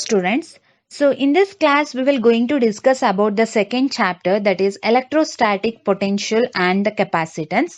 students. So in this class we will going to discuss about the second chapter, that is electrostatic potential and the capacitance.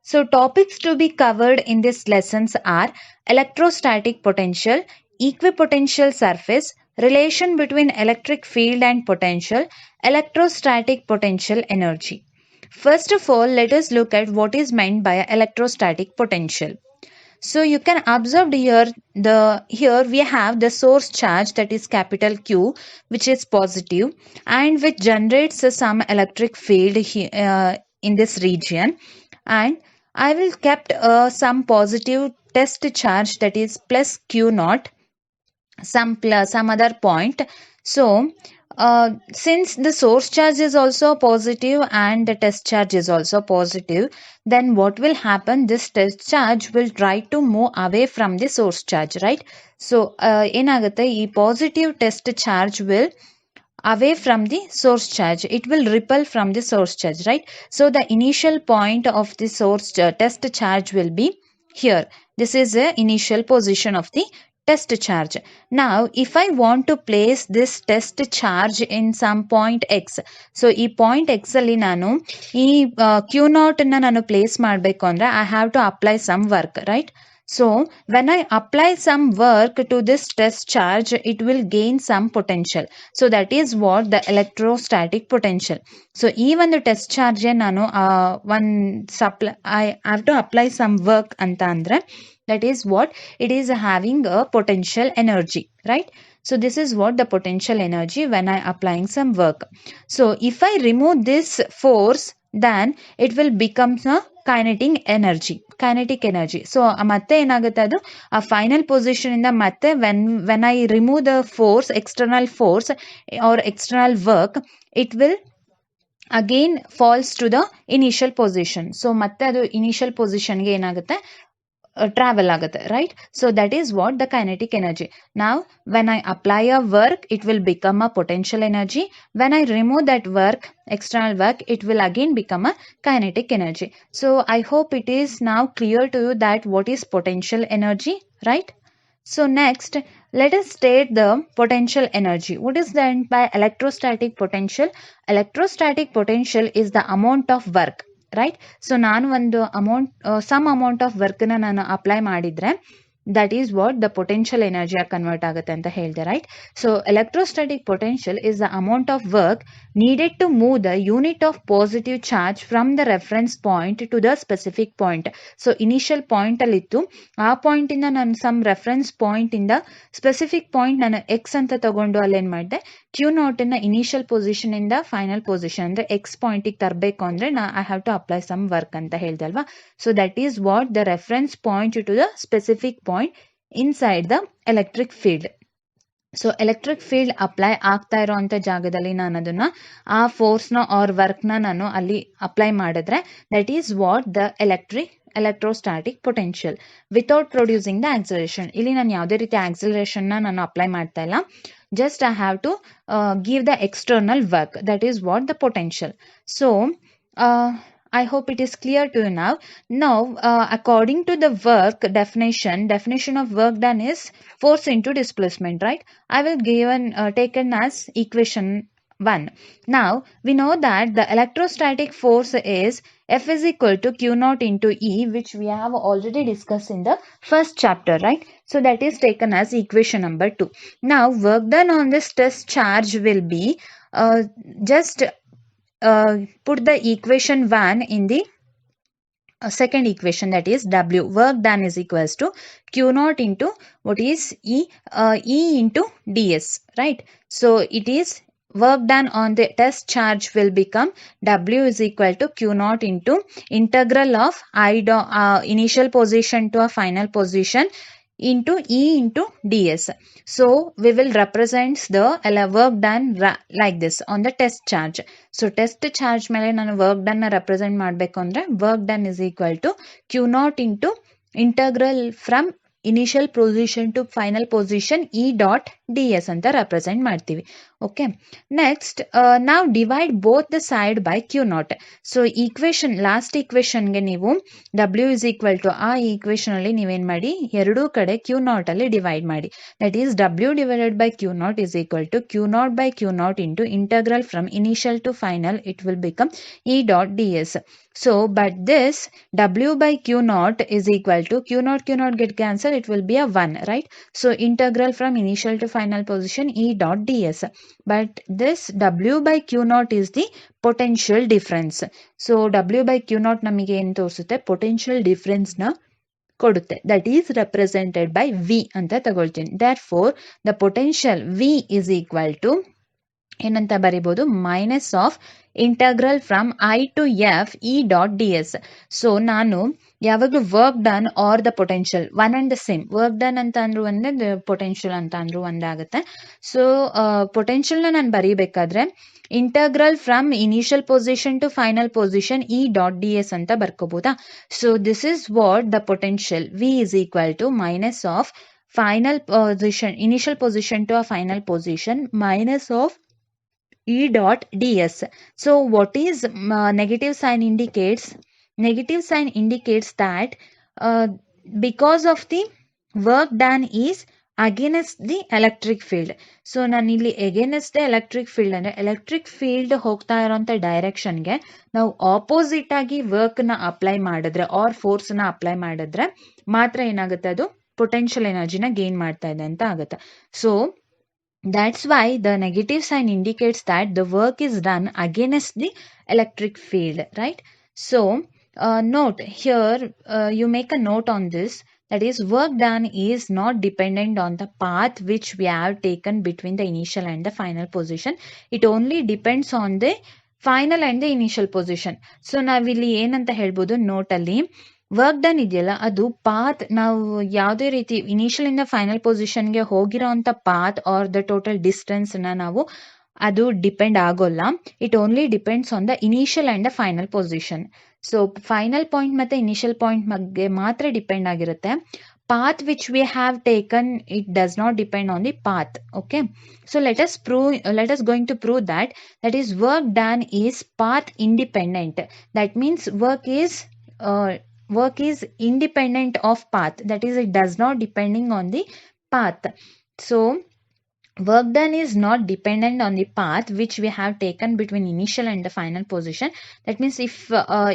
So topics to be covered in these lessons are electrostatic potential, equipotential surface, relation between electric field and potential, electrostatic potential energy. First of all, let us look at what is meant by electrostatic potential. So you can observe here we have the source charge, that is capital Q, which is positive and which generates some electric field in this region. And I will kept some positive test charge, that is plus Q naught, some other point. So since the source charge is also positive and the test charge is also positive, then what will happen, this test charge will try to move away from the source charge, right? So ಏನಾಗುತ್ತೆ, ಈ positive test charge will away from the source charge, it will repel from the source charge, right? So the initial point of the source test charge will be here. This is the initial position of the test charge. Now if I want to place this test charge in some point x, so ಈ point x ಅಲ್ಲಿ ನಾನು ಈ q naught ಅನ್ನ ನಾನು place ಮಾಡಬೇಕು ಅಂದ್ರೆ I have to apply some work, right? So when I apply some work to this test charge, it will gain some potential. So that is what the electrostatic potential. So even the test charge ನಾನು I have to apply some work ಅಂತ ಅಂದ್ರೆ, that is what it is having a potential energy, right? So this is what the potential energy when I applying some work. So if I remove this force, then it will become a kinetic energy. So ಮತ್ತೆ ಏನಾಗುತ್ತೆ, ಅದು ಆ final position ಇಂದ ಮತ್ತೆ when I remove the force, external force or external work, it will again falls to the initial position. So ಮತ್ತೆ ಅದು initial position ಗೆ ಏನಾಗುತ್ತೆ, travel ಆಗುತ್ತೆ, right? So that is what the kinetic energy. Now when I apply a work, it will become a potential energy. When I remove that work, external work, it will again become a kinetic energy. So I hope it is now clear to you that what is potential energy, right? So next, let us state the potential energy. What is meant by electrostatic potential? Electrostatic potential is the amount of work, right? So ನಾನು ಒಂದು amount some amount of ವರ್ಕ್ನ ನಾನು apply ಮಾಡಿದ್ರೆ, that is what the potential energy convert ಆಗುತ್ತೆ ಅಂತ ಹೇಳಿದೆ, right? So electrostatic potential is the amount of work needed to move the unit of positive charge from the reference point to the specific point. So initial point ಅಲ್ಲಿತ್ತು, ಆ point ಇಂದ ನಾನು some reference point ಇಂದ specific point ನಾನು x ಅಂತ ತಗೊಂಡು ಅಲ್ಲಿ ಏನ್ ಮಾಡಿದೆ, Q naught ನ initial position ಇಂದ final position ಅಂದ್ರೆ x point ಗೆ ತರಬೇಕು ಅಂದ್ರೆ I have to apply some work ಅಂತ ಹೇಳಿದೆ ಅಲ್ವಾ? So that is what the reference point to the specific point inside the electric field. So electric field apply ಆಗ್ತಾ ಇರೋಂಥ ಜಾಗದಲ್ಲಿ ನಾನು ಅದನ್ನ ಆ ಫೋರ್ಸ್ನ ಆರ್ ವರ್ಕ್ನ ನಾನು ಅಲ್ಲಿ ಅಪ್ಲೈ ಮಾಡಿದ್ರೆ, that is what the electrostatic potential without producing the acceleration. ಇಲ್ಲಿ ನಾನು ಯಾವುದೇ ರೀತಿ ಆಕ್ಸಲರೇಷನ್ನ ನಾನು ಅಪ್ಲೈ ಮಾಡ್ತಾ ಇಲ್ಲ, just I have to give the external work, that is what the potential. So I hope it is clear to you now. Now according to the work definition of work done is force into displacement, right? I will given taken as equation 1. Now we know that the electrostatic force is F is equal to Q naught into E, which we have already discussed in the first chapter, right? So that is taken as equation number 2. Now work done on this test charge will be just put the equation 1 in the second equation, that is W, work done is equals to Q naught into what is E into ds, right? So it is work done on the test charge will become W is equal to Q naught into integral of initial position to a final position into E into ds. So we will represent the work done like this on the test charge. So test charge ಮೇಲೆ ನಾನು work done ನ represent ಮಾಡಬೇಕು ಅಂದ್ರೆ work done is equal to Q naught into integral from initial position to final position E dot D s ಅಂತ represent ಮಾಡ್ತೀವಿ. Okay, next ನಾವು divide both the side by q naught. So equation, last ಈಕ್ವೇಶನ್ಗೆ ನೀವು W is equal to ಆ equation ಅಲ್ಲಿ ನೀವೇನ್ ಮಾಡಿ, ಎರಡೂ ಕಡೆ ಕ್ಯೂ ನಾಟ್ ಅಲ್ಲಿ ಡಿವೈಡ್ ಮಾಡಿ. That is W divided by q naught is equal to q naught by q naught into integral from initial to final, it will become e dot ds. So but this w by q naught is equal to q naught get cancelled, it will be a 1, right? So integral from initial to final position e dot ds, but this w by q naught is the potential difference. So w by q naught ನಮಗೆ ಏನು ತೋರಿಸುತ್ತೆ, potential difference ನ ಕೊಡುತ್ತೆ. That is represented by V ಅಂತ ತಗೊಳ್ತೀನಿ. Therefore the potential V is equal to ಏನಂತ ಬರಿಬೋದು, minus of integral from I to F E dot D S. So ನಾನು ಯಾವಾಗಲೂ work done are the potential one and the same, work done ಅಂತ ಅಂದ್ರೂ ಒಂದೇ, potential ಅಂತ ಅಂದ್ರೂ ಒಂದಾಗುತ್ತೆ. So ಪೊಟೆನ್ಷಿಯಲ್ನ ನಾನು ಬರೀಬೇಕಾದ್ರೆ integral from initial position to final position E dot D s ಅಂತ ಬರ್ಕೋಬೋದಾ. So this is what the potential V is equal to minus of final position, initial position to a final position minus of E dot ds. So what is negative sign indicates? Negative sign indicates that because of the work done is against the electric field. So ನಾನು ಇಲ್ಲಿ against the electric field ಅಂದ್ರೆ electric field ಹೋಗ್ತಾ ಇರೋಂಥ ಡೈರೆಕ್ಷನ್ಗೆ ನಾವು opposite ಆಗಿ work ನ apply ಮಾಡಿದ್ರೆ R force ನ ಅಪ್ಲೈ ಮಾಡಿದ್ರೆ ಮಾತ್ರ ಏನಾಗುತ್ತೆ, ಅದು ಪೊಟೆನ್ಷಿಯಲ್ ಎನರ್ಜಿನ ಗೇನ್ ಮಾಡ್ತಾ ಇದೆ ಅಂತ ಆಗುತ್ತೆ. So that's why the negative sign indicates that the work is done against the electric field, right? So note here, you make a note on this, that is work done is not dependent on the path which we have taken between the initial and the final position. It only depends on the final and the initial position. So ನಾವಿಲ್ಲಿ ಏನಂತ ಹೇಳ್ಬೋದು, ನೋಟಲ್ಲಿ work done ಇದೆಯಲ್ಲ ಅದು path, ನಾವು ಯಾವುದೇ ರೀತಿ initial ಇಂದ final ಪೊಸಿಷನ್ಗೆ ಹೋಗಿರೋ ಅಂತ path are the total distance ನಾವು ಅದು ಡಿಪೆಂಡ್ ಆಗೋಲ್ಲ. It only depends on the initial and the final position. So final point ಮತ್ತೆ ಇನಿಷಿಯಲ್ ಪಾಯಿಂಟ್ ಬಗ್ಗೆ ಮಾತ್ರ ಡಿಪೆಂಡ್ ಆಗಿರುತ್ತೆ. path which we have taken, it does not depend on the path. Okay, so let us going to prove that is work done is path independent. That means work is independent of path, that is it does not depending on the path. So work done is not dependent on the path which we have taken between initial and the final position. That means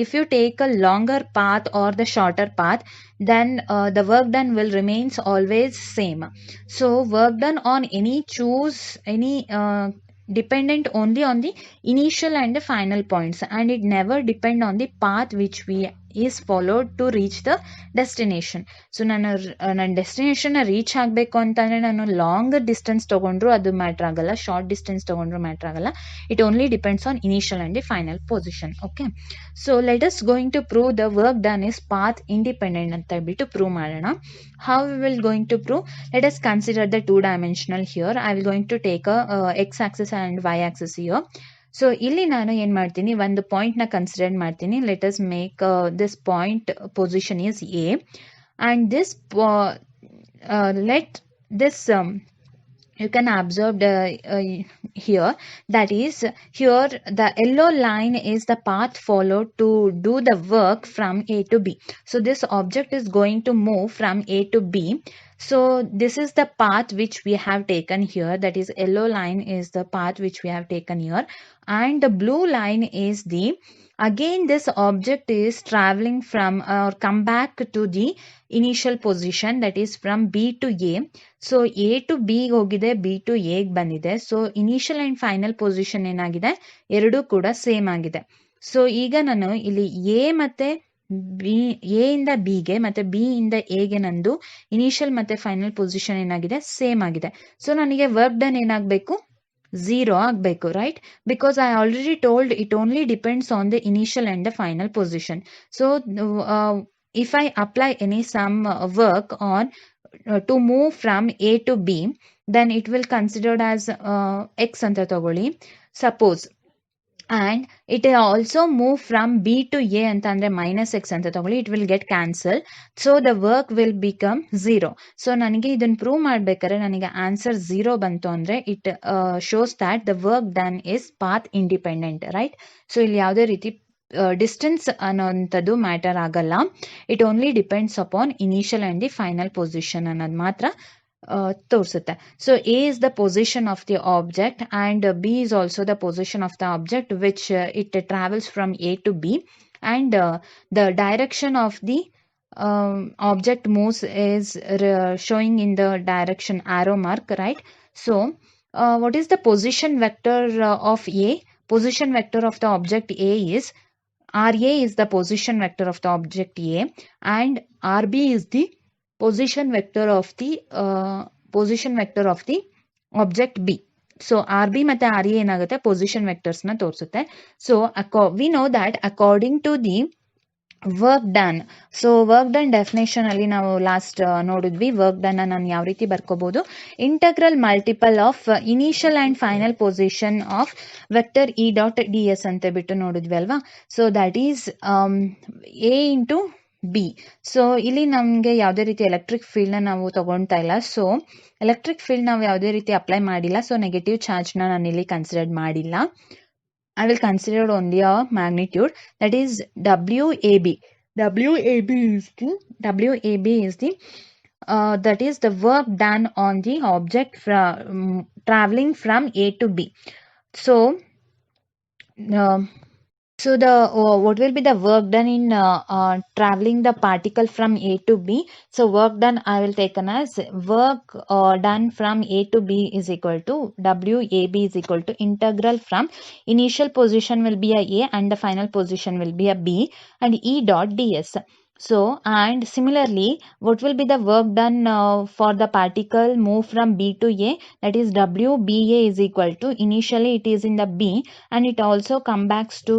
if you take a longer path or the shorter path, then the work done will remains always same. So work done on any dependent only on the initial and the final points, and it never depend on the path which we is followed to reach the destination. So ನನ್ನ destination reach ಆಗಬೇಕು ಅಂತಂದ್ರೆ ನಾನು long distance ತಗೊಂಡ್ರು ಅದು matter ಆಗಲ್ಲ, short distance ತಗೊಂಡ್ರು matter ಆಗಲ್ಲ. It only depends on initial and the final position. Okay, so let us going to prove the work done is path independent ಅಂತ ಹೇಳ್ಬಿಟ್ಟು ಪ್ರೂವ್ ಮಾಡೋಣ. How we will going to prove? Let us consider the 2 dimensional here. I will going to take X axis and Y axis here. So ಇಲ್ಲಿ ನಾನು ಏನ್ ಮಾಡ್ತೀನಿ, ಒಂದು point ನ consider ಮಾಡ್ತೀನಿ. Let us make this point position is A, and this let this you can observe here, that is here the yellow line is the path followed to do the work from A to B. So this object is going to move from A to B. So this is the path which we have taken here, that is yellow line is the path which we have taken here, and the blue line is the, again this object is traveling from or come back to the initial position, that is from B to A. So A to B ಹೋಗಿದೆ, B to A ಬಂದಿದೆ. So initial and final position ಏನಾಗಿದೆ, ಎರಡೂ ಕೂಡ same ಆಗಿದೆ. So ಈಗ ನಾನು ಇಲ್ಲಿ A ಮತ್ತೆ ಬಿ, ಎ ಇಂದ ಬಿಗೆ ಮತ್ತೆ ಬಿ ಇಂದ ಎಗೆ ನಂದು ಇನಿಷಿಯಲ್ ಮತ್ತೆ ಫೈನಲ್ ಪೊಸಿಷನ್ ಏನಾಗಿದೆ, ಸೇಮ್ ಆಗಿದೆ. ಸೊ ನನಗೆ ವರ್ಕ್ ಡನ್ ಏನಾಗಬೇಕು, 0 ಆಗಬೇಕು, right? Because I already told it only depends on the initial and the final position. So if I apply any some work on to move from A to B, then it will considered as x ಅಂತ ತಗೊಳ್ಳಿ. Suppose and it will also move from B to A ಅಂತಂದ್ರೆ minus x ಅಂತ ತಗೊಳ್ಳಿ, it will get cancelled, so the work will become 0. so ನನಗೆ ಇದನ್ನ prove ಮಾಡ್ಬೇಕಾದ್ರೆ ನನಗೆ answer 0 ಬಂತು ಅಂದ್ರೆ it shows that the work done is path independent, right? so ಇಲ್ಲಿ ಯಾವುದೇ ರೀತಿ ಡಿಸ್ಟೆನ್ಸ್ ಅನ್ನೋಂಥದ್ದು ಮ್ಯಾಟರ್ ಆಗಲ್ಲ, it only depends upon initial and the final position ಅನ್ನೋದು ಮಾತ್ರ ತೋರಿಸುತ್ತೆ. So A is the position of the object and B is also the position of the object which it travels from A to B and the direction of the object moves is showing in the direction arrow mark, right? So what is the position vector of A? Position vector of the object A is RA is the position vector of the object A and RB is the position vector of the object B. So RB ಮತ್ತೆ RA ಏನಾಗುತ್ತೆ position vectors ನ ತೋರಿಸುತ್ತೆ. So we know that according to the work done, so work done definition ಅಲ್ಲಿ ನಾವು last ನೋಡಿದ್ವಿ. Work done ನಾನು ಯಾವ ರೀತಿ ಬರ್ಕೋಬಹುದು, integral multiple of initial and final position of vector E dot D s ಅಂತ ಬಿಟ್ಟು ನೋಡಿದ್ವಿ ಅಲ್ವಾ. So that is a into b. So ಇಲ್ಲಿ ನಮಗೆ ಯಾವುದೇ ರೀತಿ ಎಲೆಕ್ಟ್ರಿಕ್ ಫೀಲ್ಡ್ನ ನಾವು ತಗೊಳ್ತಾ ಇಲ್ಲ, ಸೊ ಎಲೆಕ್ಟ್ರಿಕ್ ಫೀಲ್ಡ್ ನಾವು ಯಾವುದೇ ರೀತಿ ಅಪ್ಲೈ ಮಾಡಿಲ್ಲ, ಸೊ ನೆಗೆಟಿವ್ ಚಾರ್ಜ್ನ ನಾನು ಇಲ್ಲಿ ಕನ್ಸಿಡರ್ ಮಾಡಿಲ್ಲ. I will consider only a magnitude, that is WAB. WAB is the that is the work done on the object traveling from A to B. So what will be the work done in traveling the particle from A to B? So work done I will taken as work done from A to B is equal to WAB is equal to integral from initial position will be a A and the final position will be a B and E dot ds. So and similarly what will be the work done for the particle move from B to A, that is WBA is equal to initially it is in the B and it also come back to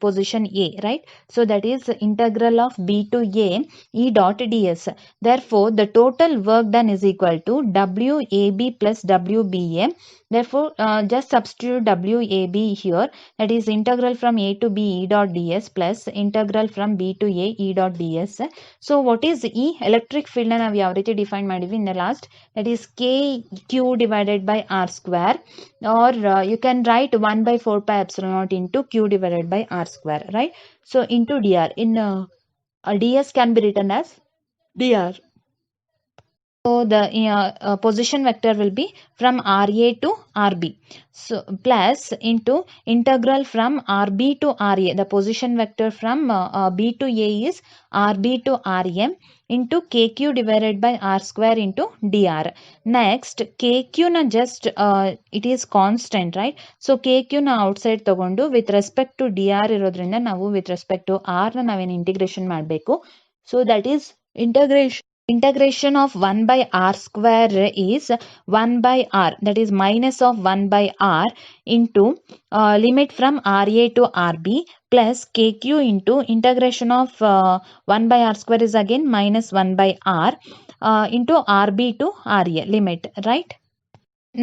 position A, right? So that is integral of B to A E dot ds. Therefore the total work done is equal to WAB plus WBA. Therefore just substitute WAB here, that is integral from A to B E dot ds plus integral from B to A E dot ds. So what is E? Electric field na ನಾವು ಯಾವ ರೀತಿ define ಮಾಡಿದ್ವಿ in the last, that is KQ divided by R square, or you can write 1 by 4 pi epsilon naught into Q divided by R square, right? So into dr, in ds can be written as dr. So the position vector will be from RA to RB. So plus into integral from RB to RA. The position vector from B to A is RB to RA into KQ divided by R square into dr. Next KQ na just it is constant, right? So KQ na outside ತಗೊಂಡು with respect to dr ಇರೋದ್ರಿಂದ ನಾವು with respect to R na ನಾವೇನು integration ಮಾಡಬೇಕು. So that is integration of 1 by R square is 1 by R, that is minus of 1 by R into limit from RA to RB plus KQ into integration of 1 by R square is again minus 1 by R into RB to RA limit, right?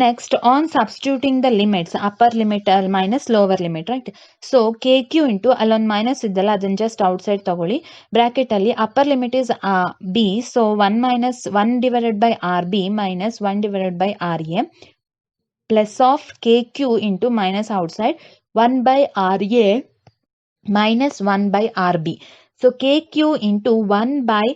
Next on substituting the limits, upper limit minus lower limit, right? So KQ into allon minus iddalla adನ್ನ just outside ತಗೊಳ್ಳಿ, bracket ಅಲ್ಲಿ upper limit is B, so 1 minus 1 divided by RB minus 1 divided by RA plus of KQ into minus outside 1 by RA minus 1 by RB. So KQ into 1 by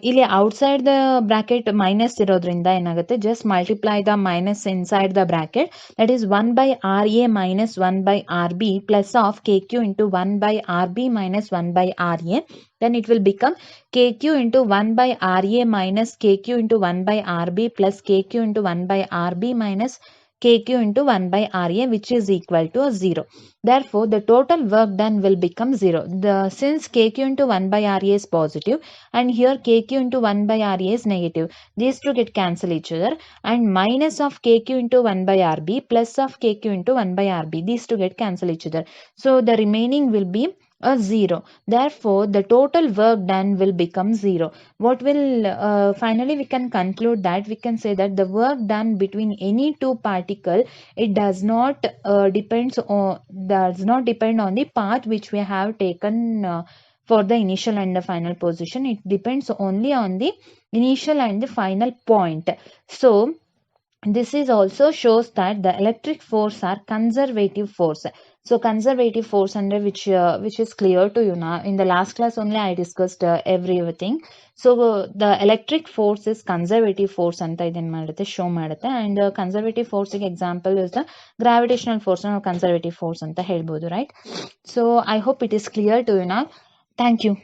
ಇಲ್ಲಿ outside the bracket minus ಇರೋದ್ರಿಂದ ಏನಾಗುತ್ತೆ, just multiply the minus inside the bracket, that is 1 by RA minus 1 by RB plus of KQ into 1 by RB minus 1 by RA. Then it will become KQ into 1 by RA minus KQ into 1 by RB plus KQ into 1 by RB minus KQ into 1 by RA, which is equal to 0. Therefore, the total work done will become 0. Since KQ into 1 by RA is positive and here KQ into 1 by RA is negative, these two get cancel each other, and minus of KQ into 1 by RB plus of KQ into 1 by RB, these two get cancel each other. So the remaining will be a zero. Therefore, the total work done will become zero. What will finally we can conclude that we can say that the work done between any two particle, it does not depend on the path which we have taken for the initial and the final position. It depends only on the initial and the final point. So this is also shows that the electric force are conservative force. So conservative force under which is clear to you now. In the last class only I discussed everything. So the electric force is conservative force ಅಂತ ಇದನ್ನ ಮಾಡುತ್ತೆ show ಮಾಡುತ್ತೆ. And conservative force ಗೆ example is the gravitational force ನಾವು conservative force ಅಂತ ಹೇಳ್ಬೋದು, right? So I hope it is clear to you now. Thank you.